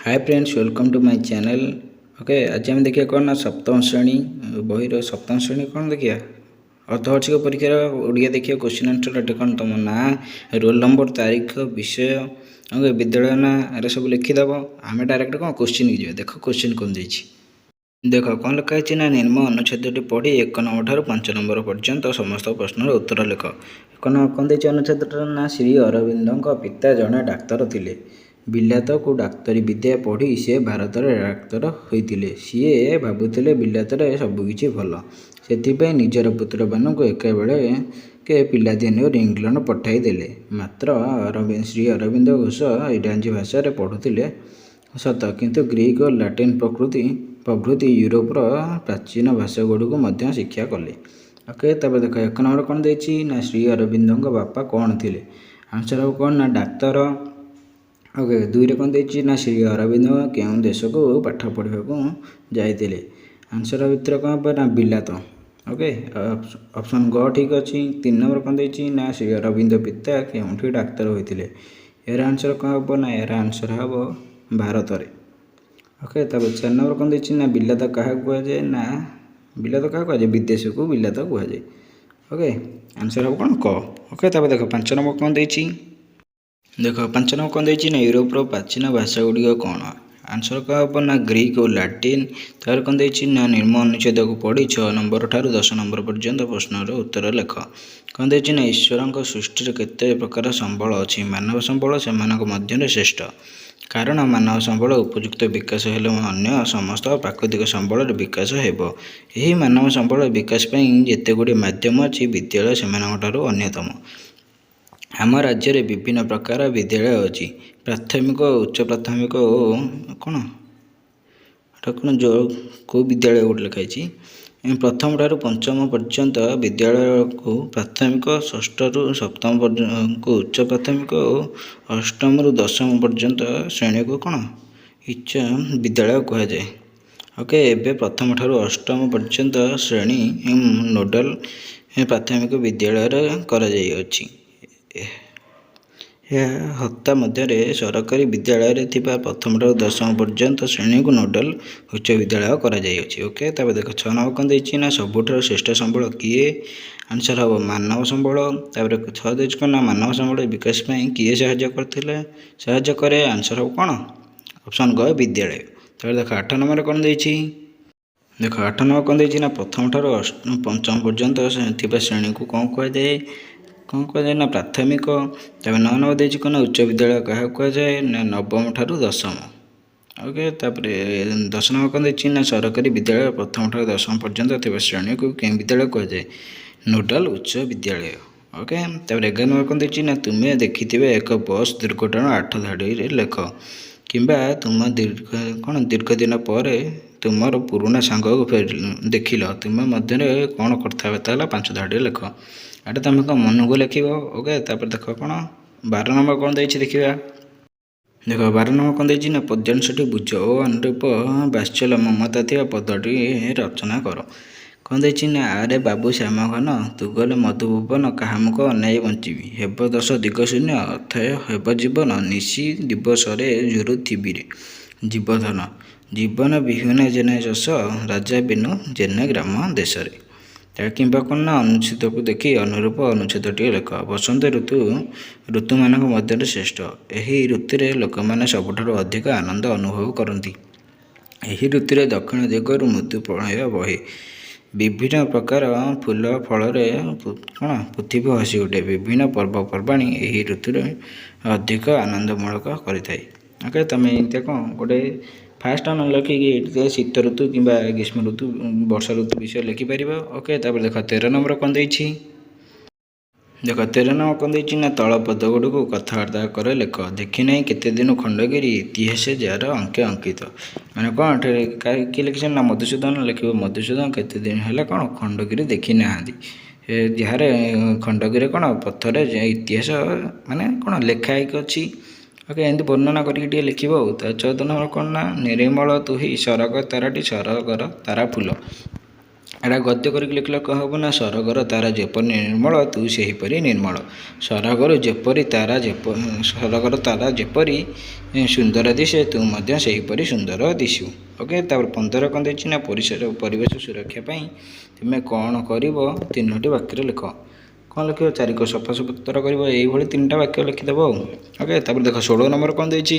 Hi friends, welcome to my channel. Okay, आज आम देखिए कौन ना सप्तम श्रेणी बहीर सप्तम श्रेणी कौन देखिए अर्धवार्षिक परीक्षार ओडिया देखिए क्वेश्चन आंसर एटे कौन तुम ना रोल नंबर तारीख विषय ओके विद्यालय ना अरे सब लिखिदेव। आम डायरेक्ट कौन क्वेश्चन की देख क्वेश्चन कौन देख कौन लिखा है ना निम्न अनुच्छेदटी पढ़ी 1 नंबर ठार 5 नंबर पर्यंत समस्त प्रश्नर उत्तर लिख। 1 नंबर कौन देती अनुच्छेदटार ना श्री अरविंद पिता जड़े डाक्तर थे। बिलात को डाक्तरी विद्या पढ़ी सी भारत डाक्तर होते। सी भावुले बिलात सबकि भल से निजर पुत्र मानक एक बेले के पिलादिन इंग्लैंड पठाईदे। मात्र श्री अरविंद घोष इंग्राजी भाषा पढ़ुले सत, किंतु ग्रीक और लाटिन प्रभृति यूरोपर प्राचीन भाषा गुड़िक शिक्षा कले। ओके, तब देख 1 नंबर कौन देती ना श्री अरविंद बापा कौन थे। आंसर हम कौन ना डाक्तर। ओके, 2 कौन देती ना श्री अरविंद क्यों देश को पाठ पढ़ा जाते। आंसर भितर कौन हम ना बिलात। ओके, ऑप्शन ग ठीक अच्छी। 3 नंबर कौन देती ना श्री अरविंद पिता क्यों डाक्तर होते। यार आंसर कौन हम ना यार आंसर हम भारत रे। ओके, तब 4 नंबर कौन देती ना बिलात क्या कहुए ना बिलात क्या कहुए विदेश को बिलात कहुए। ओके, आंसर हम कौन क। ओके, तब देख 5 नंबर कौन देती देख 5 नंबर कौन देती ना यूरोपर प्राचीन भाषा गुड़िक कौन। आंसर क्या हम ना ग्रीक और लाटिन। तार कौन देती ना निम्न अनुच्छेद को पढ़ी 6 नंबर ठार 10 नंबर पर्यंत प्रश्नर उत्तर लिख। कौन देती ना ईश्वर सृष्टि केते प्रकार संबल अच्छी। मानव संबल से मध्य श्रेष्ठ, कारण मानव संबल उपयुक्त विकास हेले अन्य समस्त प्राकृतिक संबल विकास हेबो। यही मानव संबल विकास पई जेते गुडी माध्यम अच्छी विद्यालय सेमानकठारु अन्यतम। आम राज्य में विभिन्न प्रकार विद्यालय अच्छी। प्राथमिक उच्च प्राथमिक कौन कौन जो कौ विद्यालय गोटे लिखाई प्रथम ठार 5म पर्यंत विद्यालय को प्राथमिक 6 रु 7 को उच्च प्राथमिक और 8 रु 10 पर्यंत श्रेणी को कौन उच्च विद्यालय कहुए। ओके, एवं प्रथम ठार 8म पर्यंत श्रेणी नोडाल प्राथमिक विद्यालय करा हत्ता मध्य सरकारी विद्यालय थिबा प्रथम ठार 10म पर्यंत श्रेणी को नोडाल उच्च विद्यालय करा जाइए। ओके, तब देख 6 नंबर कौन देती ना सबुठार श्रेष्ठ संबल किए। आंसर हम मानव संबल। तापर 6 देती कौन ना मानव संबल विकास में किए साहाय्य करे। आंसर हम कौन ऑप्शन ग विद्यालय। तब देख 8 नंबर कौन देती देख 8 नंबर कौन देती ना प्रथम ठार 5म पर्यंत थिबा श्रेणी को कौन कहुए ना प्राथमिक। तब 9 नंबर देती कौन उच्च विद्यालय क्या कहुए ना 9म ठार 10म। ओके, तापर 10 नंबर कौन देती ना सरकारी विद्यालय प्रथम ठार 10म पर्यंत थिबा श्रेणी को कें विद्यालय कहुए नोडाल उच्च विद्यालय। ओके, तापर 11 नंबर कौन देती ना तुम्हें देखिथिबे एक बस दुर्घटना 8 धाड़ी लेख किंबा तुम दीर्घ दिन पर तुमर पुराना सांग को देखिल तुम मध्य कौन कथा 5 धाड़ी लेख। एटा तुम कौन मन को लिख। ओके, तापर देख कौन 12 नंबर कौन देती देखा देख 12 नंबर कौन देती ना पद्यांशटी बुझ और अनुरूप बात्सल्य ममता थी पदटी रचना कर। कौन देती ना आरे बाबू श्याम घन तू गले मधुभुवन कामुक अनाई बंचीबी हेब 10 दिग शून्य अथय हेब जीवन निशी दिवसरे जुरु थिबिरे जीवधन जीवन विहीन जेने जस राजा बिनु जेने ग्राम देश। किंबा कौन ना अनुच्छेद को देखी अनुरूप अनुच्छेदटी लेख। बसंत ऋतु मान मध्य श्रेष्ठ। यही ऋतु लोक मैंने सबुठार अधिक आनंद अनुभव करती। यही ऋतु दक्षिण दिगर मृत्यु प्रलय बहे। विभिन्न प्रकार फूल फल कौन पृथ्वी हसी उठे। विभिन्न पर्वपर्वाणी यही ऋतु अधिक आनंदमूलक करें। ओके, तुम एमती कौन गोटे फास्ट न लिखिकी शीत ऋतु कि ग्रीष्म ऋतु वर्षा ऋतु विषय लिखिपर। ओके, तब देख 13 नंबर कौन देती देख 13 नंबर कौन देती ना तल पद गुड़ को कथबार्ता कर लेख। देखी ना केते दिन खंडगिरी इतिहास जार अंके अंकित मैंने कौन किए लिखी ना मधुसूदन लिख। मधुसूदन केते दिन है कौन खंडगिरी देखी ना जार खंडगिरी कौन पथर इतिहास माने कौन लेखाई अच्छी। ओके, एमती वर्णना करके लिख। 14 नंबर कौन ना निर्मल तुही सरग ताराटी सरगर तारा फूल। ଏଇଟା ଗଦ୍ୟ କରିକି ଲେଖିଲେ କ'ଣ ହେବ ନା ସରଗର ତାରା ଯେପରି ନିର୍ମଳ ତୁ ସେହିପରି ନିର୍ମଳ। ସରଗର ତାରା ଯେପରି ସୁନ୍ଦର ଦିଶେ ତୁ ମଧ୍ୟ ସେହିପରି ସୁନ୍ଦର ଦିଶୁ। ଓକେ, ତାପରେ 15 କ'ଣ ଦେଇଛି ନା ପରିବେଶ ସୁରକ୍ଷା ପାଇଁ ତୁମେ କ'ଣ କରିବ 3ଟି ବାକ୍ୟରେ ଲେଖ। କ'ଣ ଲେଖିବ? ଚାରିକ ସଫାସୁତୁରା କରିବ, ଏଇଭଳି 3ଟା ବାକ୍ୟ ଲେଖିଦେବ ଆଉ। ଓକେ, ତାପରେ ଦେଖ 16 ନମ୍ବର କ'ଣ ଦେଇଛି।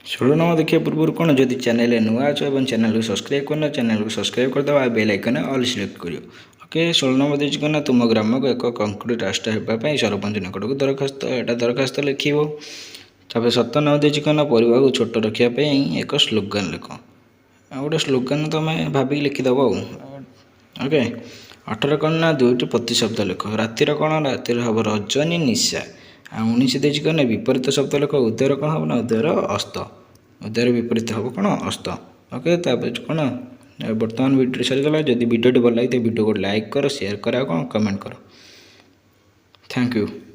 16 ନମ୍ବର ଦେଖିବା ପୂର୍ବରୁ କ'ଣ, ଯଦି ଚ୍ୟାନେଲରେ ନୂଆ ଅଛ ଏବଂ ଚ୍ୟାନେଲକୁ ସବସ୍କ୍ରାଇବ୍ କରିନ ଚ୍ୟାନେଲକୁ ସବସ୍କ୍ରାଇବ୍ କରିଦେବ ଆଉ ବେଲ୍ ଆଇକନ୍ରେ ଅଲ୍ ସିଲେକ୍ଟ କରିବ। ଓକେ, 16 ନମ୍ବର ଦେଇଛି କ'ଣ ନା ତୁମ ଗ୍ରାମକୁ ଏକ କଂକ୍ରିଟ୍ ରାସ୍ତା ହେବା ପାଇଁ ସରପଞ୍ଚ ନିକଟକୁ ଦରଖାସ୍ତ ଲେଖିବ। ତାପରେ 17 ନମ୍ବର ଦେଇଛି କ'ଣ ନା ପରିବାରକୁ ଛୋଟ ରଖିବା ପାଇଁ ଏକ ସ୍ଲୋଗାନ ଲେଖ। ଆଉ ଗୋଟେ ସ୍ଲୋଗାନ ତୁମେ ଭାବିକି ଲେଖିଦେବ ଆଉ। ଓକେ, 18 କ'ଣ ନା 2ଟି ପ୍ରତିଶବ୍ଦ ଲେଖ। ରାତିର କ'ଣ, ରାତିରେ ହେବ ରଜନୀ ନିଶା। ଆଉ 19 ଦେଇଛି କ'ଣ ନା ବିପରୀତ ଶବ୍ଦ ଲେଖ। ଉଦୟର କ'ଣ ହେବ ନା ଉଦୟର ଅସ୍ତ। ଉଦୟର ବିପରୀତ ହେବ କ'ଣ? ଅସ୍ତ। ଓକେ, ତାପରେ କ'ଣ ବର୍ତ୍ତମାନ ଭିଡ଼ିଓ ସରିଗଲା। ଯଦି ଭିଡ଼ିଓଟି ଭଲ ଲାଗିଥାଏ ଭିଡ଼ିଓକୁ ଲାଇକ୍ କର, ସେୟାର କର ଆଉ କ'ଣ କମେଣ୍ଟ କର। Thank you.